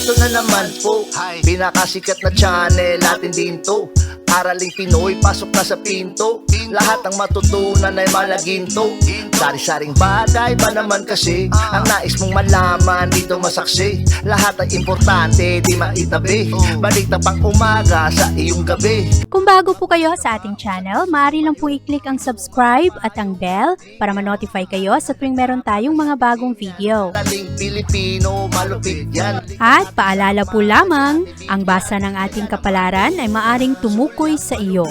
Eto na naman po, pinakasikat na channel natin din to. Araling Pinoy, pasok na sa pinto. Lahat ng matutunan ay malaginto. Sari-saring bagay ba naman kasi ang nais mong malaman dito masaksi. Lahat ay importante, di maitabi. Balik na pang umaga sa iyong gabi. Kung bago po kayo sa ating channel, maaari lang po i-click ang subscribe at ang bell para ma-notify kayo sa tuwing meron tayong mga bagong video. Dating Pilipino, malupit yan. At paalala po lamang, ang basa ng ating kapalaran ay maaring tumukoy sa iyo.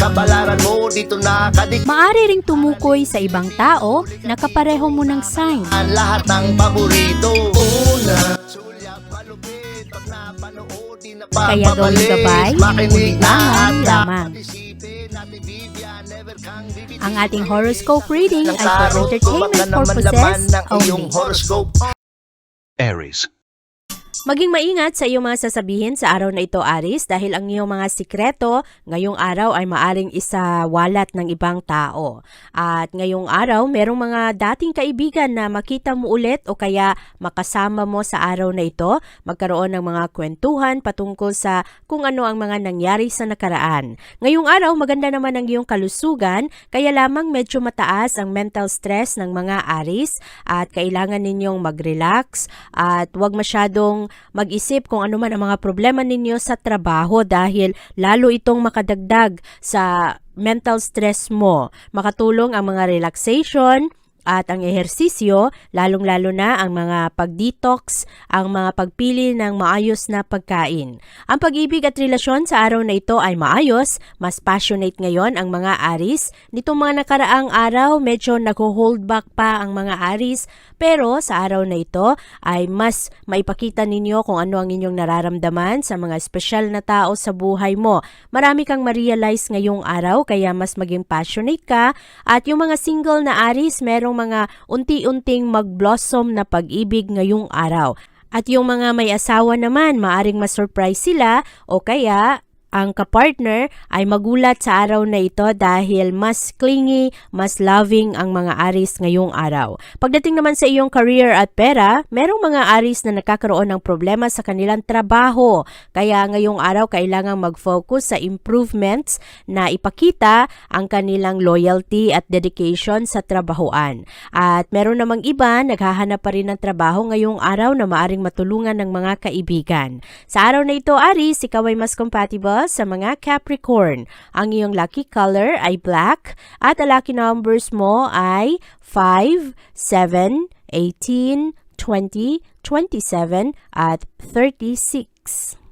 Kapalaran mo dito nakadik. Maaari ring tumukoy sa ibang tao na kapareho mo ng sign. Ang lahat ng paborito. Una, sulyap, malupit. Pag napanood, di na Kaya gawing gabay, ulilangan lamang. Ang ating horoscope reading ay for entertainment purposes only. Aries. Maging maingat sa iyong mga sasabihin sa araw na ito, Aries, dahil ang iyong mga sikreto ngayong araw ay maaring isawalat ng ibang tao. At ngayong araw, merong mga dating kaibigan na makita mo ulit o kaya makasama mo sa araw na ito, magkaroon ng mga kwentuhan patungkol sa kung ano ang mga nangyari sa nakaraan. Ngayong araw, maganda naman ang iyong kalusugan, kaya lamang medyo mataas ang mental stress ng mga Aries at kailangan ninyong mag-relax at huwag masyadong mag-isip kung ano man ang mga problema ninyo sa trabaho dahil lalo itong makadagdag sa mental stress mo. Makatulong ang mga relaxation at ang ehersisyo, lalong-lalo na ang mga pag-detox, ang mga pagpili ng maayos na pagkain. Ang pag-ibig at relasyon sa araw na ito ay maayos, mas passionate ngayon ang mga Aries. Nitong mga nakaraang araw, medyo nag-hold back pa ang mga Aries, pero sa araw na ito ay mas maipakita ninyo kung ano ang inyong nararamdaman sa mga espesyal na tao sa buhay mo. Marami kang ma-realize ngayong araw, kaya mas maging passionate ka. At yung mga single na Aries, merong mga unti-unting mag-blossom na pag-ibig ngayong araw. At yung mga may asawa naman, maaring ma-surprise sila o kaya ang kapartner ay magulat sa araw na ito dahil mas clingy, mas loving ang mga Aries ngayong araw. Pagdating naman sa iyong career at pera, merong mga Aries na nakakaroon ng problema sa kanilang trabaho. Kaya ngayong araw kailangang mag-focus sa improvements na ipakita ang kanilang loyalty at dedication sa trabahoan. At meron namang iba, naghahanap pa rin ng trabaho ngayong araw na maaring matulungan ng mga kaibigan. Sa araw na ito, Aries, ikaw ay mas compatible sa mga Capricorn. Ang iyong lucky color ay black at ang lucky numbers mo ay 5, 7, 18, 20, 27 at 36.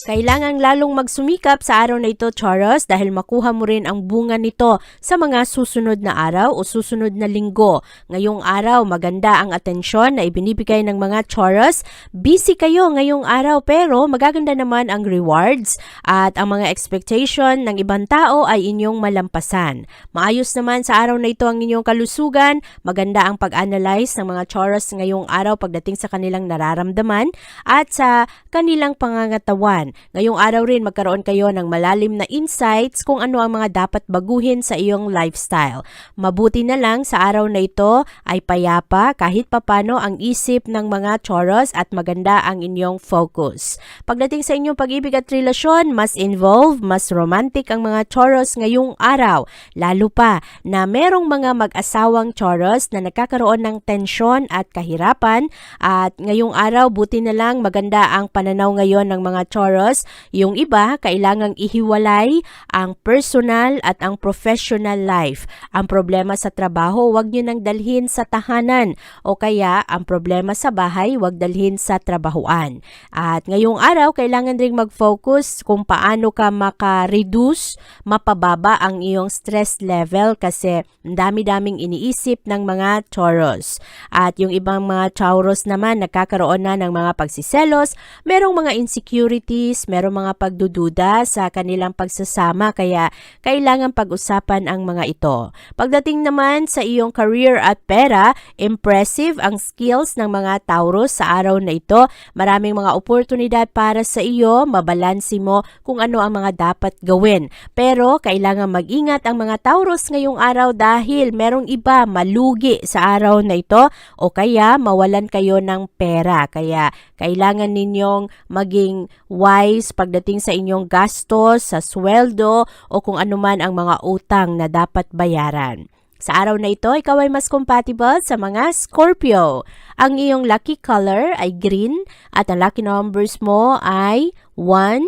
Kailangang lalong magsumikap sa araw na ito, Taurus, dahil makuha mo rin ang bunga nito sa mga susunod na araw o susunod na linggo. Ngayong araw, maganda ang atensyon na ibinibigay ng mga Taurus. Busy kayo ngayong araw pero magaganda naman ang rewards at ang mga expectation ng ibang tao ay inyong malampasan. Maayos naman sa araw na ito ang inyong kalusugan. Maganda ang pag-analyze ng mga Taurus ngayong araw pagdating sa kanilang nararamdaman at sa kanilang pangangatawan. Ngayong araw rin magkaroon kayo ng malalim na insights kung ano ang mga dapat baguhin sa iyong lifestyle. Mabuti na lang sa araw na ito ay payapa kahit papano ang isip ng mga Taurus at maganda ang inyong focus. Pagdating sa inyong pag-ibig at relasyon, mas involved, mas romantic ang mga Taurus ngayong araw. Lalo pa na merong mga mag-asawang Taurus na nagkakaroon ng tensyon at kahirapan at ngayong araw buti na lang maganda ang pananaw ngayon ng mga Taurus. Yung iba, kailangang ihiwalay ang personal at ang professional life. Ang problema sa trabaho, wag nyo nang dalhin sa tahanan o kaya ang problema sa bahay, wag dalhin sa trabahuan. At ngayong araw, kailangan ring mag-focus kung paano ka maka-reduce, mapababa ang iyong stress level kasi dami-daming iniisip ng mga Taurus. At yung ibang mga Taurus naman, nagkakaroon na ng mga pagsiselos, merong mga insecurity Aries, merong mga pagdududa sa kanilang pagsasama kaya kailangan pag-usapan ang mga ito. Pagdating naman sa iyong career at pera, impressive ang skills ng mga Taurus sa araw na ito. Maraming mga oportunidad para sa iyo, mabalansi mo kung ano ang mga dapat gawin. Pero kailangan mag-ingat ang mga Taurus ngayong araw dahil merong iba malugi sa araw na ito o kaya mawalan kayo ng pera. Kaya kailangan ninyong maging wise pagdating sa inyong gastos, sa sweldo o kung anuman ang mga utang na dapat bayaran. Sa araw na ito, ikaw ay mas compatible sa mga Scorpio. Ang iyong lucky color ay green at ang lucky numbers mo ay 1,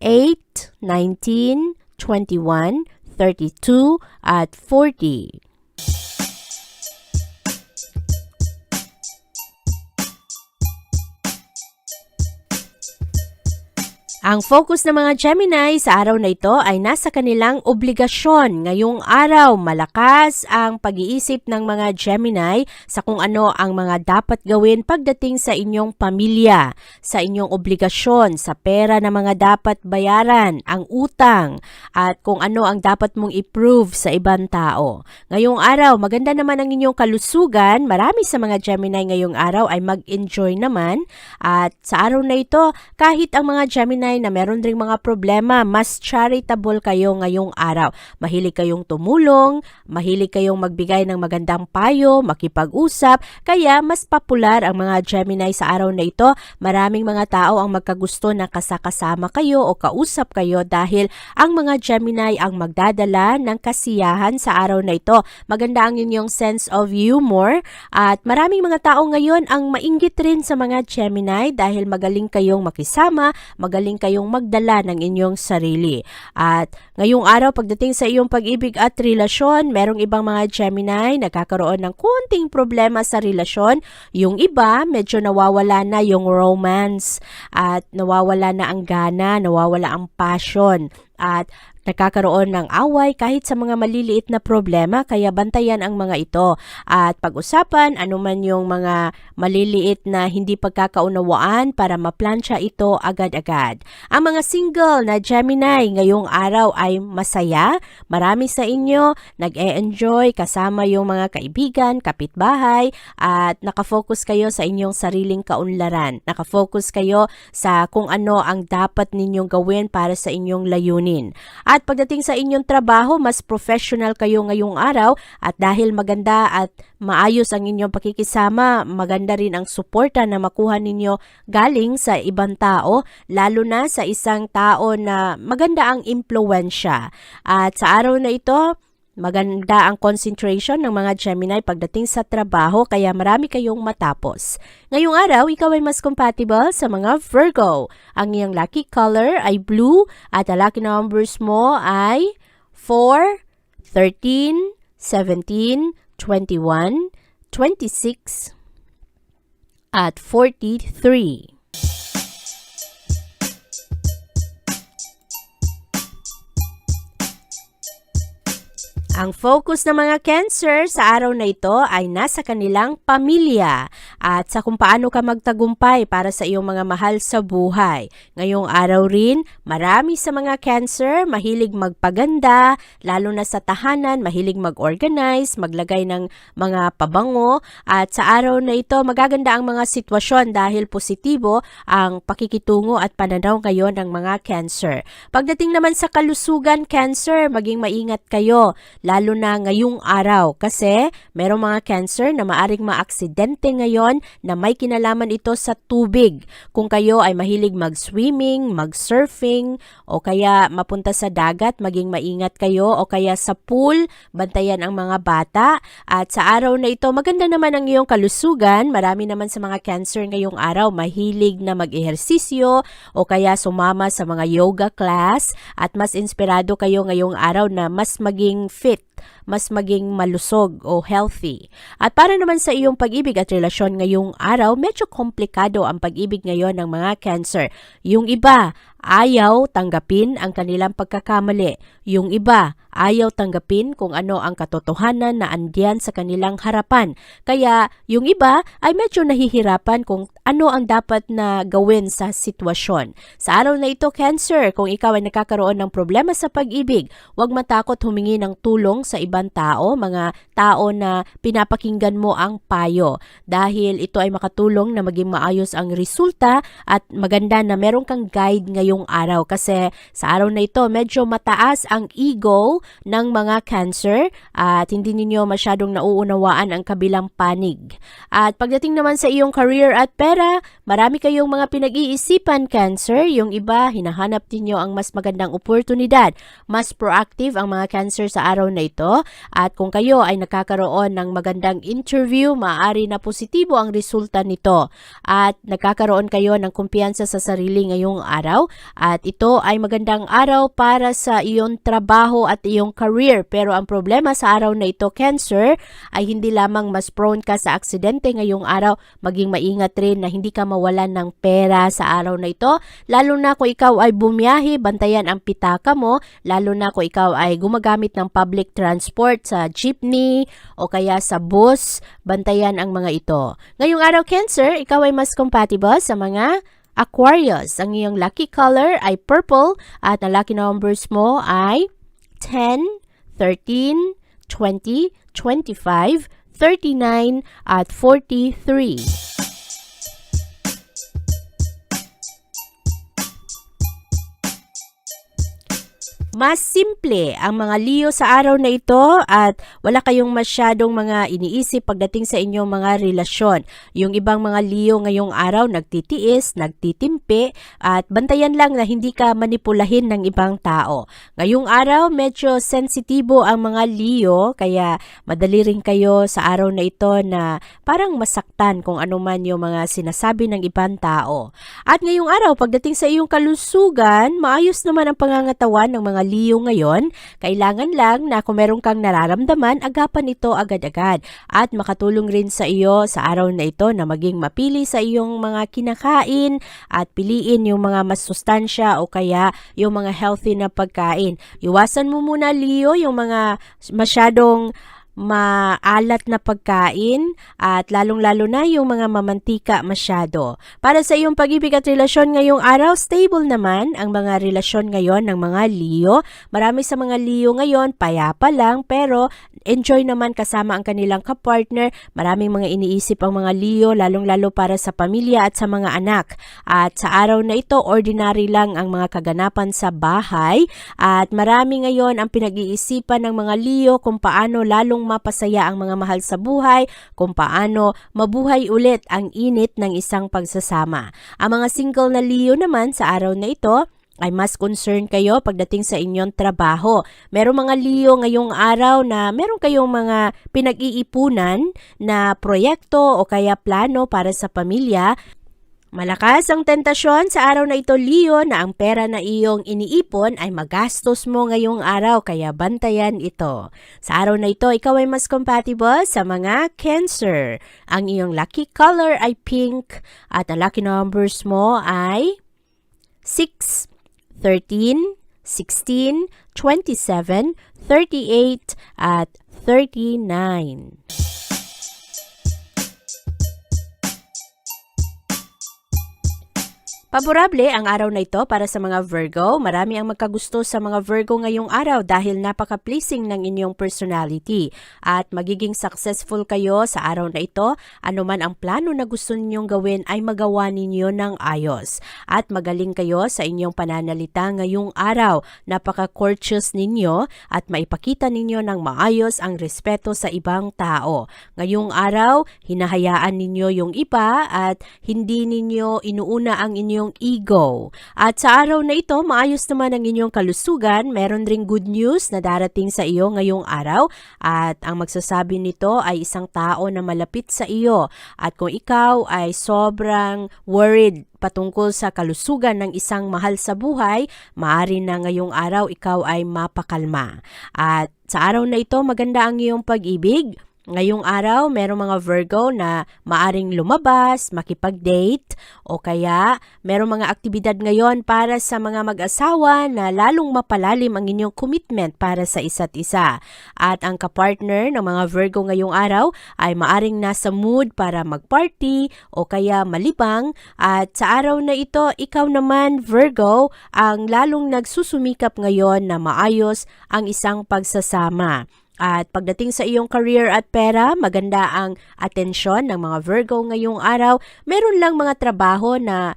8, 19, 21, 32 at 40. Ang focus ng mga Gemini sa araw na ito ay nasa kanilang obligasyon. Ngayong araw, malakas ang pag-iisip ng mga Gemini sa kung ano ang mga dapat gawin pagdating sa inyong pamilya, sa inyong obligasyon, sa pera na mga dapat bayaran, ang utang, at kung ano ang dapat mong i-prove sa ibang tao. Ngayong araw, maganda naman ang inyong kalusugan. Marami sa mga Gemini ngayong araw ay mag-enjoy naman. At sa araw na ito, kahit ang mga Gemini na meron ring mga problema, mas charitable kayo ngayong araw. Mahilig kayong tumulong, mahilig kayong magbigay ng magandang payo, makipag-usap, kaya mas popular ang mga Gemini sa araw na ito. Maraming mga tao ang magkagusto na kasakasama kayo o kausap kayo dahil ang mga Gemini ang magdadala ng kasiyahan sa araw na ito. Maganda ang inyong sense of humor at maraming mga tao ngayon ang mainggit rin sa mga Gemini dahil magaling kayong makisama, magaling kayong magdala ng inyong sarili. At ngayong araw pagdating sa iyong pag-ibig at relasyon, merong ibang mga Gemini nagkakaroon ng konting problema sa relasyon. Yung iba, medyo nawawala na yung romance at nawawala na ang gana, nawawala ang passion at nagkakaroon ng away kahit sa mga maliliit na problema, kaya bantayan ang mga ito at pag-usapan anuman yung mga maliliit na hindi pagkakaunawaan para maplansya ito agad-agad. Ang mga single na Gemini ngayong araw ay masaya. Marami sa inyo nag-e-enjoy kasama yung mga kaibigan, kapitbahay at nakafocus kayo sa inyong sariling kaunlaran. Nakafocus kayo sa kung ano ang dapat ninyong gawin para sa inyong layunin. At pagdating sa inyong trabaho, mas professional kayo ngayong araw at dahil maganda at maayos ang inyong pakikisama, maganda rin ang suporta na makuha ninyo galing sa ibang tao, lalo na sa isang tao na maganda ang impluwensya. At sa araw na ito, maganda ang concentration ng mga Gemini pagdating sa trabaho kaya marami kayong matapos. Ngayong araw, ikaw ay mas compatible sa mga Virgo. Ang iyong lucky color ay blue at ang lucky numbers mo ay 4, 13, 17, 21, 26 at 43. Ang focus ng mga Cancer sa araw na ito ay nasa kanilang pamilya at sa kung paano ka magtagumpay para sa iyong mga mahal sa buhay. Ngayong araw rin, marami sa mga Cancer mahilig magpaganda, lalo na sa tahanan, mahilig mag-organize, maglagay ng mga pabango at sa araw na ito magaganda ang mga sitwasyon dahil positibo ang pakikitungo at pananaw ngayon ng mga Cancer. Pagdating naman sa kalusugan, Cancer, maging maingat kayo. Lalo na ngayong araw kasi merong mga Cancer na maaring maaksidente ngayon na may kinalaman ito sa tubig. Kung kayo ay mahilig mag-swimming, mag-surfing o kaya mapunta sa dagat, maging maingat kayo o kaya sa pool, bantayan ang mga bata. At sa araw na ito, maganda naman ang iyong kalusugan. Marami naman sa mga Cancer ngayong araw mahilig na mag-ehersisyo o kaya sumama sa mga yoga class at mas inspirado kayo ngayong araw na mas maging fit, mas maging malusog o healthy. At para naman sa iyong pag-ibig at relasyon ngayong araw, medyo komplikado ang pag-ibig ngayon ng mga Cancer. Yung iba, ayaw tanggapin ang kanilang pagkakamali. Yung iba, ayaw tanggapin kung ano ang katotohanan na andiyan sa kanilang harapan. Kaya yung iba ay medyo nahihirapan kung ano ang dapat na gawin sa sitwasyon. Sa araw na ito, Cancer, kung ikaw ay nakakaroon ng problema sa pag-ibig, huwag matakot humingi ng tulong sa ibang tao, mga tao na pinapakinggan mo ang payo. Dahil ito ay makatulong na maging maayos ang resulta at maganda na meron kang guide ngayong araw. Kasi sa araw na ito, medyo mataas ang ego ng mga Cancer at hindi ninyo masyadong nauunawaan ang kabilang panig. At pagdating naman sa iyong career at pera, marami kayong mga pinag-iisipan, Cancer. Yung iba, hinahanap ninyo ang mas magandang oportunidad. Mas proactive ang mga Cancer sa araw na ito. At kung kayo ay nakakaroon ng magandang interview, maaari na positibo ang resulta nito. At nagkakaroon kayo ng kumpiyansa sa sarili ngayong araw. At ito ay magandang araw para sa iyong trabaho at iyong career. Pero ang problema sa araw na ito, Cancer, ay hindi lamang mas prone ka sa aksidente ngayong araw, maging maingat rin na hindi ka mawalan ng pera sa araw na ito. Lalo na kung ikaw ay bumiyahe, bantayan ang pitaka mo. Lalo na kung ikaw ay gumagamit ng public transport sa jeepney o kaya sa bus, bantayan ang mga ito. Ngayong araw, Cancer, ikaw ay mas compatible sa mga Aquarius. Ang iyong lucky color ay purple at ang lucky numbers mo ay 10, 13, 20, 25, 39 at 43. Mas simple ang mga Leo sa araw na ito at wala kayong masyadong mga iniisip pagdating sa inyong mga relasyon. Yung ibang mga Leo ngayong araw nagtitiis, nagtitimpi at bantayan lang na hindi ka manipulahin ng ibang tao. Ngayong araw medyo sensitibo ang mga Leo kaya madali rin kayo sa araw na ito na parang masaktan kung ano man yung mga sinasabi ng ibang tao. At ngayong araw pagdating sa iyong kalusugan, maayos naman ang pangangatawan ng mga Leo ngayon. Kailangan lang na kung meron kang nararamdaman, agapan ito agad-agad at makatulong rin sa iyo sa araw na ito na maging mapili sa iyong mga kinakain at piliin yung mga mas sustansya o kaya yung mga healthy na pagkain. Iwasan mo muna, Leo, yung mga masyadong maalat na pagkain at lalong-lalo na yung mga mamantika masyado. Para sa iyong pag-ibig at relasyon ngayong araw, stable naman ang mga relasyon ngayon ng mga Leo. Marami sa mga Leo ngayon, payapa lang pero enjoy naman kasama ang kanilang kapartner. Maraming mga iniisip ang mga Leo, lalong-lalo para sa pamilya at sa mga anak. At sa araw na ito, ordinary lang ang mga kaganapan sa bahay at marami ngayon ang pinag-iisipan ng mga Leo kung paano lalong mapasaya ang mga mahal sa buhay, kung paano mabuhay ulit ang init ng isang pagsasama. Ang mga single na Leo naman sa araw na ito, ay mas concerned kayo pagdating sa inyong trabaho. Merong mga Leo ngayong araw na meron kayong mga pinag-iipunan na proyekto o kaya plano para sa pamilya. Malakas ang tentasyon sa araw na ito, Leo, na ang pera na iyong iniipon ay magastos mo ngayong araw kaya bantayan ito. Sa araw na ito, ikaw ay mas compatible sa mga Cancer. Ang iyong lucky color ay pink at ang lucky numbers mo ay 6, 13, 16, 27, 38 at 39. Paborable ang araw na ito para sa mga Virgo. Marami ang magkagusto sa mga Virgo ngayong araw dahil napaka-pleasing ng inyong personality. At magiging successful kayo sa araw na ito. Ano man ang plano na gusto ninyong gawin ay magawa ninyo ng ayos. At magaling kayo sa inyong pananalita ngayong araw. Napaka-courteous ninyo at maipakita ninyo ng maayos ang respeto sa ibang tao. Ngayong araw, hinahayaan ninyo yung iba at hindi ninyo inuuna ang inyong iyong ego. At sa araw na ito, maayos naman ang inyong kalusugan. Meron ring good news na darating sa iyo ngayong araw at ang magsasabi nito ay isang tao na malapit sa iyo. At kung ikaw ay sobrang worried patungkol sa kalusugan ng isang mahal sa buhay, maaari na ngayong araw ikaw ay mapakalma. At sa araw na ito, maganda ang iyong pag-ibig. Ngayong araw, merong mga Virgo na maaring lumabas, makipag-date, o kaya merong mga aktibidad ngayon para sa mga mag-asawa na lalong mapalalim ang inyong commitment para sa isa't isa. At ang kapartner ng mga Virgo ngayong araw ay maaring nasa mood para mag-party o kaya malibang. At sa araw na ito, ikaw naman Virgo ang lalong nagsusumikap ngayon na maayos ang isang pagsasama. At pagdating sa iyong career at pera, maganda ang atensyon ng mga Virgo ngayong araw. Meron lang mga trabaho na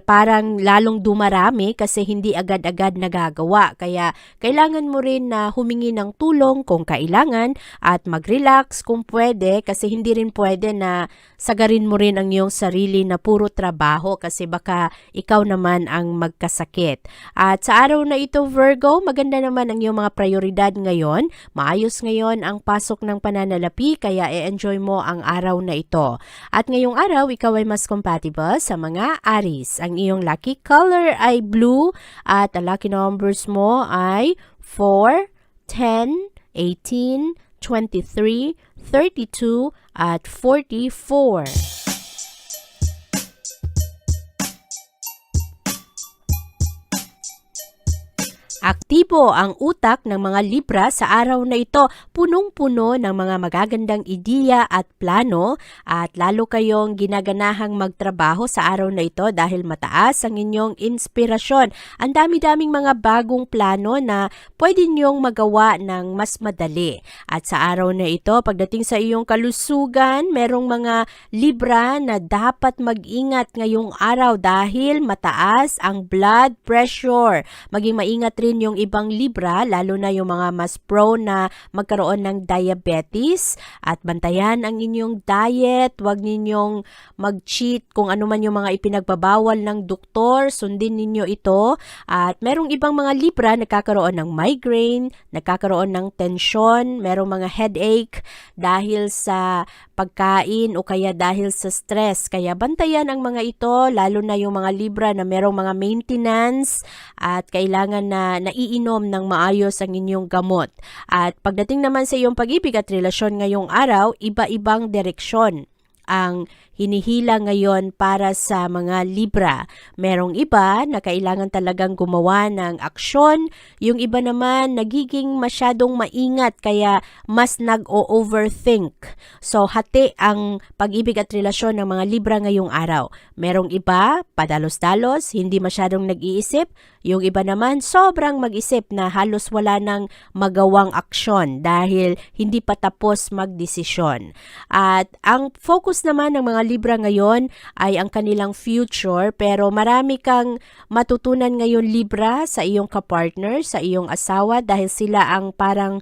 parang lalong dumarami kasi hindi agad-agad nagagawa. Kaya kailangan mo rin na humingi ng tulong kung kailangan at mag-relax kung pwede kasi hindi rin pwede na sagarin mo rin ang iyong sarili na puro trabaho kasi baka ikaw naman ang magkasakit. At sa araw na ito Virgo, maganda naman ang iyong mga prioridad ngayon. Maayos ngayon ang pasok ng pananalapi kaya i-enjoy mo ang araw na ito. At ngayong araw, ikaw ay mas compatible sa mga Aries. Ang iyong lucky color ay blue at ang lucky numbers mo ay 4, 10, 18, 23, 32 at 44. Aktibo ang utak ng mga Libra sa araw na ito, punong-puno ng mga magagandang ideya at plano at lalo kayong ginaganahang magtrabaho sa araw na ito dahil mataas ang inyong inspirasyon. Ang dami-daming mga bagong plano na pwede niyong magawa ng mas madali. At sa araw na ito, pagdating sa iyong kalusugan, merong mga Libra na dapat mag-ingat ngayong araw dahil mataas ang blood pressure. Maging maingat rin yung ibang Libra, lalo na yung mga mas prone na magkaroon ng diabetes at bantayan ang inyong diet, huwag ninyong mag-cheat kung ano man yung mga ipinagbabawal ng doktor, sundin ninyo ito. At merong ibang mga Libra nagkakaroon ng migraine, nagkakaroon ng tensyon, merong mga headache dahil sa pagkain o kaya dahil sa stress. Kaya bantayan ang mga ito, lalo na yung mga Libra na merong mga maintenance at kailangan na naiinom ng maayos ang inyong gamot. At pagdating naman sa iyong pag-ibig at relasyon ngayong araw, iba-ibang direksyon ang hinihila ngayon para sa mga Libra. Merong iba na kailangan talagang gumawa ng aksyon, yung iba naman nagiging masyadong maingat kaya mas nag-o-overthink. So hati ang pag-ibig at relasyon ng mga Libra ngayong araw. Merong iba, padalos-dalos, hindi masyadong nag-iisip, yung iba naman sobrang mag-isip na halos wala nang magawang aksyon dahil hindi pa tapos magdesisyon. At ang focus naman ng mga Libra ngayon ay ang kanilang future, pero marami kang matutunan ngayon Libra sa iyong kapartner, sa iyong asawa dahil sila ang parang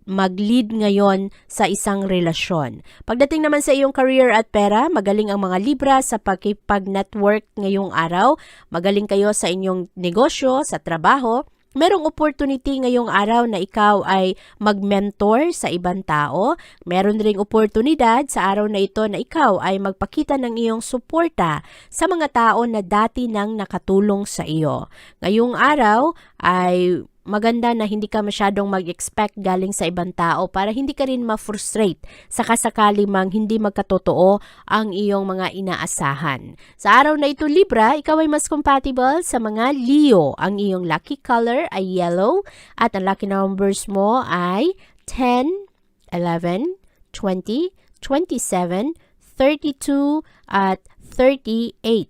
mag-lead ngayon sa isang relasyon. Pagdating naman sa iyong career at pera, magaling ang mga Libra sa pag-network ngayong araw. Magaling kayo sa inyong negosyo, sa trabaho. Merong opportunity ngayong araw na ikaw ay mag-mentor sa ibang tao. Meron ring oportunidad sa araw na ito na ikaw ay magpakita ng iyong suporta sa mga tao na dati nang nakatulong sa iyo. Ngayong araw ay maganda na hindi ka masyadong mag-expect galing sa ibang tao para hindi ka rin ma-frustrate sa kasakali mang hindi magkatotoo ang iyong mga inaasahan. Sa araw na ito Libra, ikaw ay mas compatible sa mga Leo. Ang iyong lucky color ay yellow at ang lucky numbers mo ay 10, 11, 20, 27, 32 at 38.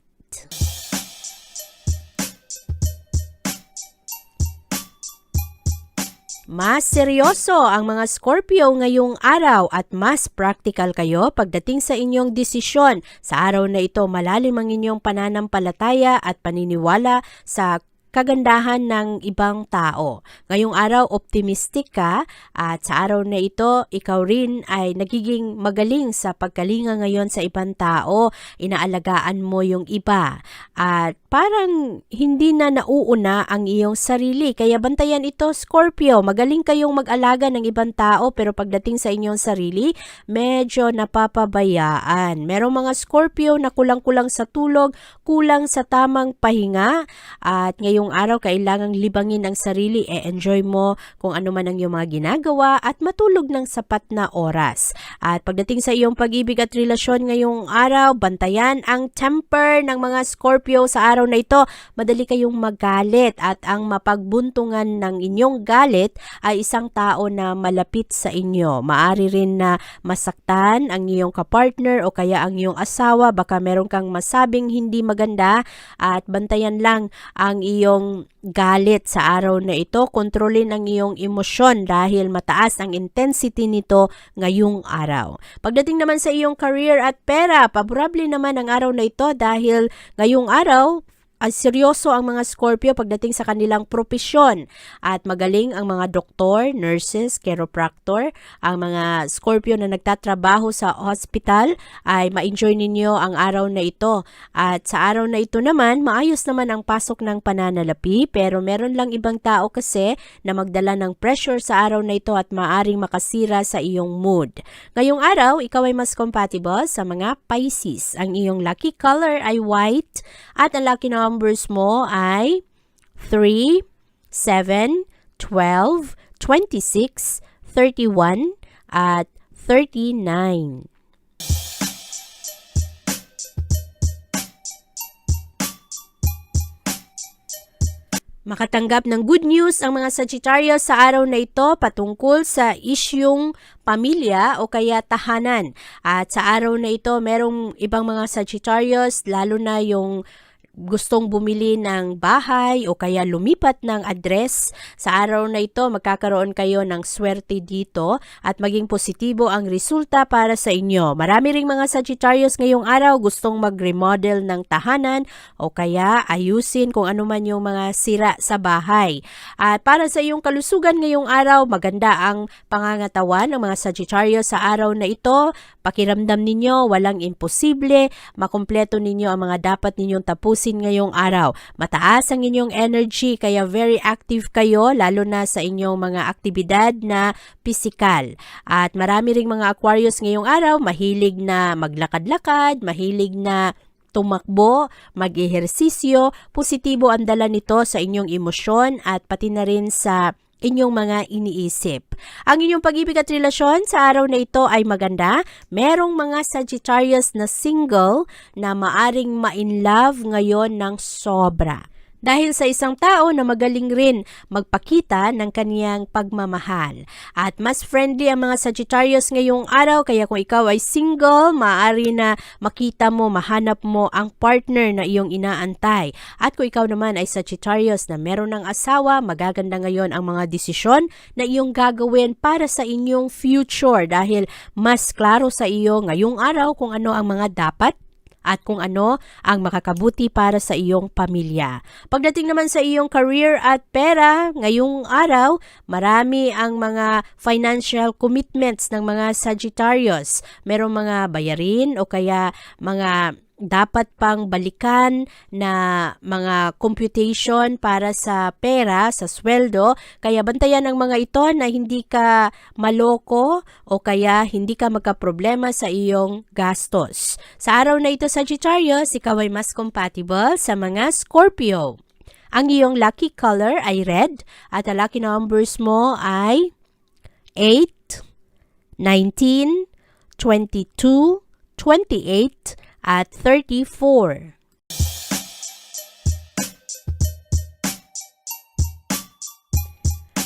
Mas seryoso ang mga Scorpio ngayong araw at mas practical kayo pagdating sa inyong desisyon. Sa araw na ito, malalim ang inyong pananampalataya at paniniwala sa kagandahan ng ibang tao. Ngayong araw, optimistic ka at sa araw na ito, ikaw rin ay nagiging magaling sa pagkalinga ngayon sa ibang tao. Inaalagaan mo yung iba at parang hindi na nauuna ang iyong sarili. Kaya bantayan ito, Scorpio. Magaling kayong mag-alaga ng ibang tao pero pagdating sa inyong sarili, medyo napapabayaan. Merong mga Scorpio na kulang-kulang sa tulog, kulang sa tamang pahinga at ngayong araw kailangang libangin ang sarili, enjoy mo kung ano man ang iyong mga ginagawa at matulog ng sapat na oras. At pagdating sa iyong pag-ibig at relasyon ngayong araw, bantayan ang temper ng mga Scorpio sa araw na ito. Madali kayong magalit at ang mapagbuntungan ng inyong galit ay isang tao na malapit sa inyo. Maari rin na masaktan ang iyong kapartner o kaya ang iyong asawa. Baka meron kang masabing hindi maganda at bantayan lang ang iyong galit sa araw na ito. Kontrolin ang iyong emosyon dahil mataas ang intensity nito ngayong araw. Pagdating naman sa iyong career at pera, paborable naman ang araw na ito dahil ngayong araw, seryoso ang mga Scorpio pagdating sa kanilang propesyon at magaling ang mga doktor, nurses, chiropractor. Ang mga Scorpio na nagtatrabaho sa hospital ay ma-enjoy ninyo ang araw na ito. At sa araw na ito naman, maayos naman ang pasok ng pananalapi pero meron lang ibang tao kasi na magdala ng pressure sa araw na ito at maaring makasira sa iyong mood. Ngayong araw, ikaw ay mas compatible sa mga Pisces. Ang iyong lucky color ay white at ang lucky numbers mo ay 3, 7, 12, 26, 31, at 39. Makatanggap ng good news ang mga Sagittarius sa araw na ito patungkol sa isyung pamilya o kaya tahanan. At sa araw na ito, merong ibang mga Sagittarius, lalo na yung gustong bumili ng bahay o kaya lumipat ng address. Sa araw na ito, magkakaroon kayo ng swerte dito at maging positibo ang resulta para sa inyo. Marami ring mga Sagittarius ngayong araw gustong mag-remodel ng tahanan o kaya ayusin kung ano man yung mga sira sa bahay. At para sa iyong kalusugan ngayong araw, maganda ang pangangatawan ng mga Sagittarius sa araw na ito. Pakiramdam ninyo, walang imposible, makumpleto ninyo ang mga dapat ninyong tapusin ngayong araw. Mataas ang inyong energy kaya very active kayo lalo na sa inyong mga aktibidad na pisikal. At marami ring mga Aquarius ngayong araw mahilig na maglakad-lakad, mahilig na tumakbo, mag-ehersisyo. Positibo ang dala nito sa inyong emosyon at pati na rin sa inyong mga iniisip. Ang inyong pag-ibig at relasyon sa araw na ito ay maganda. Merong mga Sagittarius na single na maaring ma-in-love ngayon ng sobra. Dahil sa isang tao na magaling rin magpakita ng kaniyang pagmamahal. At mas friendly ang mga Sagittarius ngayong araw kaya kung ikaw ay single, maaari na makita mo, mahanap mo ang partner na iyong inaantay. At kung ikaw naman ay Sagittarius na meron ng asawa, magaganda ngayon ang mga desisyon na iyong gagawin para sa inyong future dahil mas klaro sa iyo ngayong araw kung ano ang mga dapat at kung ano ang makakabuti para sa iyong pamilya. Pagdating naman sa iyong career at pera, ngayong araw, marami ang mga financial commitments ng mga Sagittarius. Merong mga bayarin o kaya mga dapat pang balikan na mga computation para sa pera, sa sweldo. Kaya bantayan ang mga ito na hindi ka maloko o kaya hindi ka magkaproblema sa iyong gastos. Sa araw na ito, Sagittarius, ikaw ay mas compatible sa mga Scorpio. Ang iyong lucky color ay red at ang lucky numbers mo ay 8, 19, 22, 28, at 34.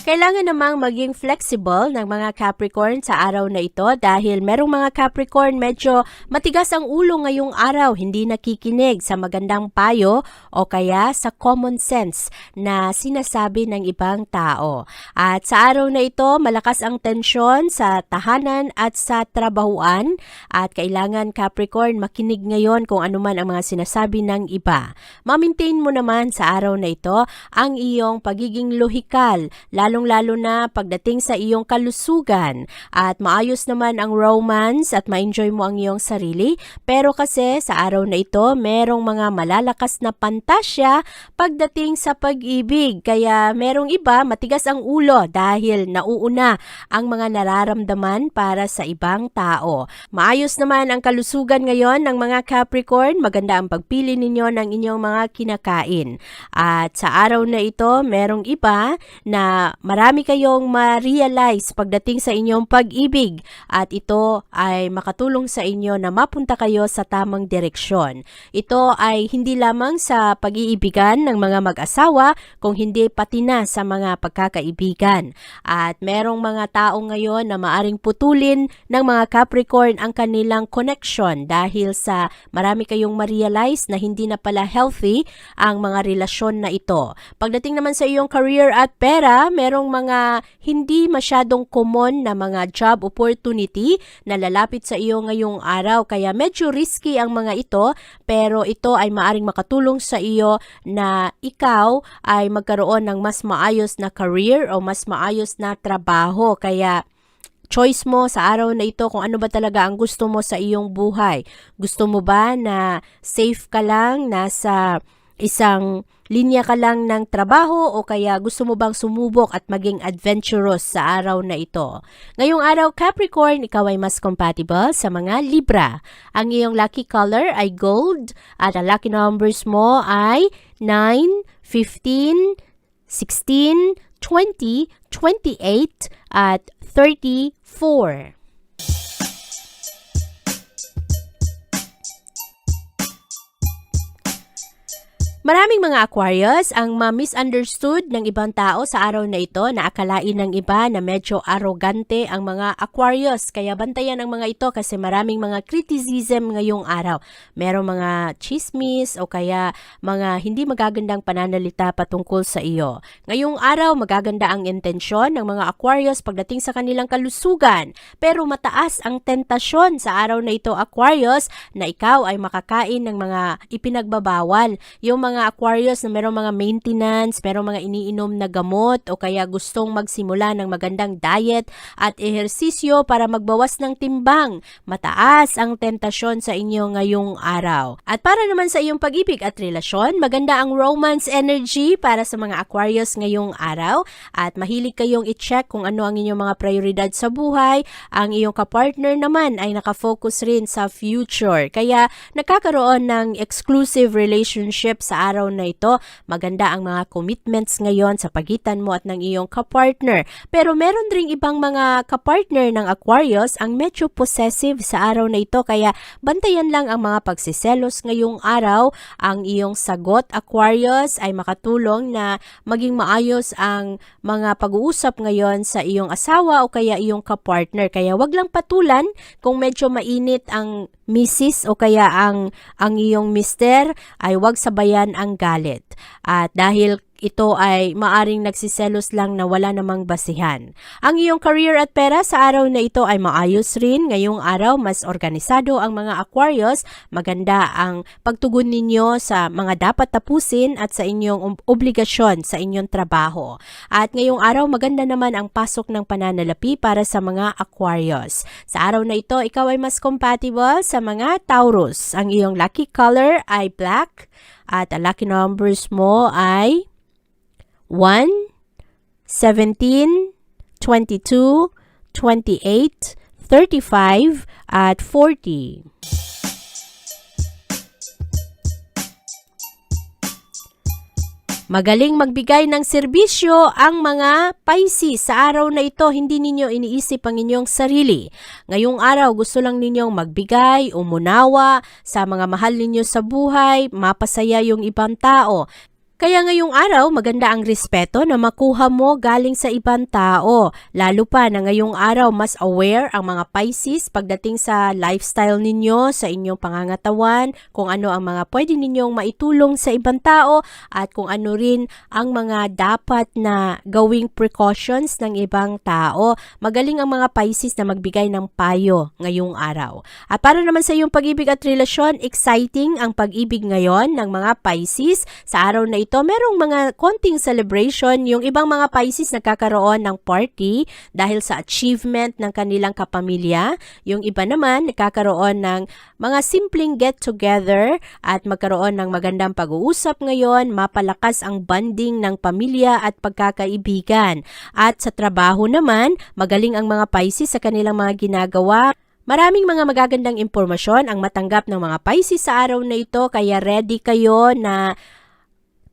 Kailangan namang maging flexible ng mga Capricorn sa araw na ito dahil merong mga Capricorn medyo matigas ang ulo ngayong araw, hindi nakikinig sa magandang payo o kaya sa common sense na sinasabi ng ibang tao. At sa araw na ito, malakas ang tensyon sa tahanan at sa trabahuan at kailangan Capricorn makinig ngayon kung ano man ang mga sinasabi ng iba. Ma-maintain mo naman sa araw na ito ang iyong pagiging lohikal, lalong-lalo na pagdating sa iyong kalusugan at maayos naman ang romance at ma-enjoy mo ang iyong sarili. Pero kasi sa araw na ito, merong mga malalakas na pantasya pagdating sa pag-ibig. Kaya merong iba matigas ang ulo dahil nauuna ang mga nararamdaman para sa ibang tao. Maayos naman ang kalusugan ngayon ng mga Capricorn. Maganda ang pagpili ninyo ng inyong mga kinakain. At sa araw na ito, merong iba na marami kayong ma-realize pagdating sa inyong pag-ibig at ito ay makatulong sa inyo na mapunta kayo sa tamang direksyon. Ito ay hindi lamang sa pag-iibigan ng mga mag-asawa kung hindi pati na sa mga pagkakaibigan. At merong mga tao ngayon na maaring putulin ng mga Capricorn ang kanilang connection dahil sa marami kayong ma-realize na hindi na pala healthy ang mga relasyon na ito. Pagdating naman sa iyong career at pera, merong mga hindi masyadong common na mga job opportunity na lalapit sa iyo ngayong araw. Kaya medyo risky ang mga ito, pero ito ay maaring makatulong sa iyo na ikaw ay magkaroon ng mas maayos na career o mas maayos na trabaho. Kaya choice mo sa araw na ito kung ano ba talaga ang gusto mo sa iyong buhay. Gusto mo ba na safe ka lang, nasa isang linya ka lang ng trabaho o kaya gusto mo bang sumubok at maging adventurous sa araw na ito? Ngayong araw Capricorn, ikaw ay mas compatible sa mga Libra. Ang iyong lucky color ay gold at ang lucky numbers mo ay 9, 15, 16, 20, 28 at 34. Maraming mga Aquarius ang ma-misunderstood ng ibang tao sa araw na ito na akalain ng iba na medyo arrogante ang mga Aquarius. Kaya bantayan ang mga ito kasi maraming mga criticism ngayong araw. Merong mga chismis o kaya mga hindi magagandang pananalita patungkol sa iyo. Ngayong araw magaganda ang intensyon ng mga Aquarius pagdating sa kanilang kalusugan. Pero mataas ang tentasyon sa araw na ito Aquarius na ikaw ay makakain ng mga ipinagbabawal. Yung mga Aquarius na merong mga maintenance, merong mga iniinom na gamot o kaya gustong magsimula ng magandang diet at ehersisyo para magbawas ng timbang. Mataas ang tentasyon sa inyo ngayong araw. At para naman sa iyong pag-ibig at relasyon, maganda ang romance energy para sa mga Aquarius ngayong araw at mahilig kayong i-check kung ano ang inyong mga prioridad sa buhay. Ang iyong kapartner naman ay nakafocus rin sa future. Kaya nagkakaroon ng exclusive relationship sa araw na ito. Maganda ang mga commitments ngayon sa pagitan mo at ng iyong kapartner. Pero meron ring ibang mga kapartner ng Aquarius ang medyo possessive sa araw na ito. Kaya bantayan lang ang mga pagsiselos ngayong araw. Ang iyong sagot Aquarius ay makatulong na maging maayos ang mga pag-uusap ngayon sa iyong asawa o kaya iyong kapartner. Kaya wag lang patulan kung medyo mainit ang misis o kaya ang iyong mister ay wag sabayan ang galit. At dahil ito ay maaring nagsiselos lang na wala namang basihan. Ang iyong career at pera sa araw na ito ay maayos rin. Ngayong araw, mas organisado ang mga Aquarius. Maganda ang pagtugon ninyo sa mga dapat tapusin at sa inyong obligasyon sa inyong trabaho. At ngayong araw, maganda naman ang pasok ng pananalapi para sa mga Aquarius. Sa araw na ito, ikaw ay mas compatible sa mga Taurus. Ang iyong lucky color ay black at ang lucky numbers mo ay 1, 17, 22, 28, 35, at 40. Magaling magbigay ng serbisyo ang mga Pisces. Sa araw na ito, hindi ninyo iniisip ang inyong sarili. Ngayong araw, gusto lang ninyong magbigay, umunawa sa mga mahal ninyo sa buhay, mapasaya yung ibang tao. Kaya ngayong araw, maganda ang respeto na makuha mo galing sa ibang tao. Lalo pa na ngayong araw, mas aware ang mga Pisces pagdating sa lifestyle ninyo, sa inyong pangangatawan, kung ano ang mga pwede ninyong maitulong sa ibang tao at kung ano rin ang mga dapat na gawing precautions ng ibang tao. Magaling ang mga Pisces na magbigay ng payo ngayong araw. At para naman sa iyong pag-ibig at relasyon, exciting ang pag-ibig ngayon ng mga Pisces. Sa araw na ito, merong mga konting celebration. Yung ibang mga Pisces nagkakaroon ng party dahil sa achievement ng kanilang kapamilya. Yung iba naman nagkakaroon ng mga simpleng get-together at magkaroon ng magandang pag-uusap ngayon, mapalakas ang bonding ng pamilya at pagkakaibigan. At sa trabaho naman, magaling ang mga Pisces sa kanilang mga ginagawa. Maraming mga magagandang impormasyon ang matanggap ng mga Pisces sa araw na ito, kaya ready kayo na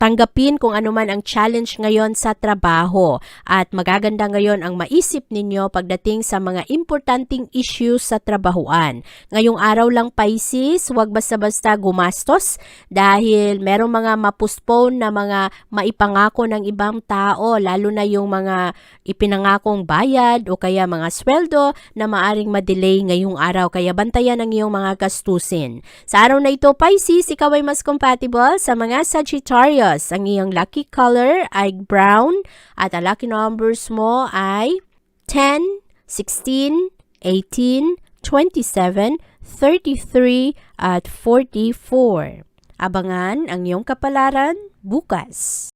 tanggapin kung ano man ang challenge ngayon sa trabaho at magaganda ngayon ang maisip ninyo pagdating sa mga importanteng issues sa trabahuan. Ngayong araw lang Pisces, huwag basta-basta gumastos dahil merong mga mapostpone na mga maipangako ng ibang tao, lalo na yung mga ipinangakong bayad o kaya mga sweldo na maaring madelay ngayong araw, kaya bantayan ang iyong mga gastusin. Sa araw na ito Pisces, ikaw ay mas compatible sa mga Sagittarius. Ang iyong lucky color ay brown at ang lucky numbers mo ay 10, 16, 18, 27, 33 at 44. Abangan ang iyong kapalaran bukas.